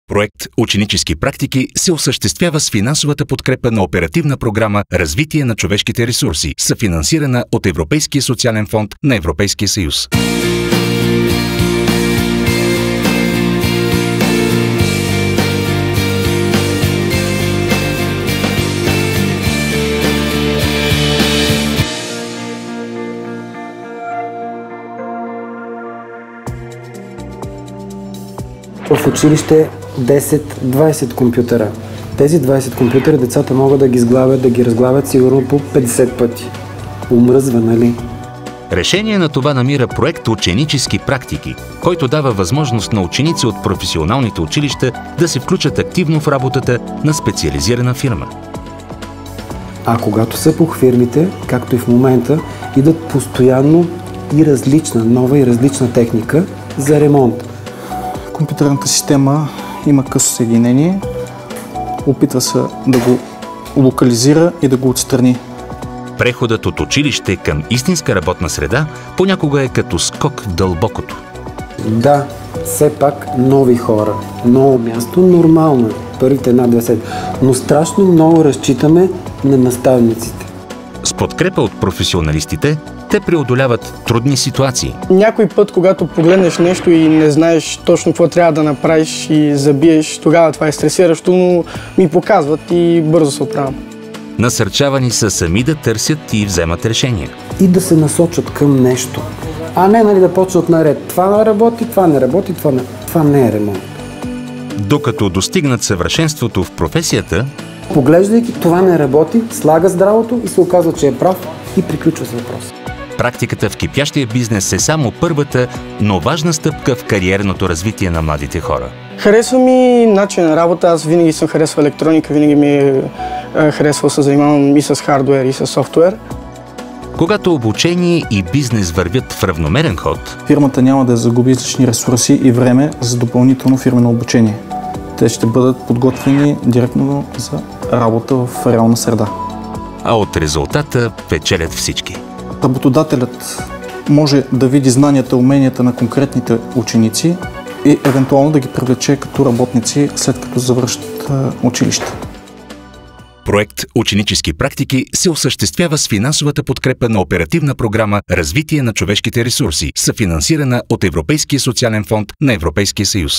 Проект „Ученически практики“ се осъществява с финансовата подкрепа на Оперативна програма „Развитие на човешките ресурси“, съфинансирана от Европейския социален фонд на Европейския съюз. В училище 10-20 компютъра. Тези 20 компютъра децата могат да ги сглавят, да ги разглавят сигурно по 50 пъти. Умръзва, нали? Решение на това намира проект „Ученически практики“, който дава възможност на ученици от професионалните училища да се включат активно в работата на специализирана фирма. А когато са по фирмите, както и в момента, идат постоянно и различна, нова и различна техника за ремонт. Компютърната система има късо съединение, опитва се да го локализира и да го отстрани. Преходът от училище към истинска работна среда понякога е като скок в дълбокото. Да, все пак нови хора, ново място, нормално, първите една-две седмици, но страшно много разчитаме на наставниците. С подкрепа от професионалистите, те преодоляват трудни ситуации. Някой път, когато погледнеш нещо и не знаеш точно какво трябва да направиш и забиеш, тогава това е стресиращо, но ми показват и бързо се оправям. Насърчавани са сами да търсят и вземат решения. И да се насочат към нещо, а не да почнат наред. Това не работи, това не работи, това не е ремонт. Докато достигнат съвършенството в професията, поглеждайки това не работи, слага здравото и се оказва, че е прав и приключва с въпроса. Практиката в кипящия бизнес е само първата, но важна стъпка в кариерното развитие на младите хора. Харесва ми начин на работа. Аз винаги съм харесвал електроника, винаги ми е харесвал се занимавам и с хардуер, и с софтуер. Когато обучение и бизнес вървят в равномерен ход, фирмата няма да загуби излишни ресурси и време за допълнително фирмено обучение. Те ще бъдат подготвени директно за работа в реална среда. А от резултата печелят всички. Работодателят може да види знанията и уменията на конкретните ученици и евентуално да ги привлече като работници, след като завършат училище. Проект „Ученически практики“ се осъществява с финансовата подкрепа на Оперативна програма „Развитие на човешките ресурси“, съфинансирана от Европейския социален фонд на Европейския съюз.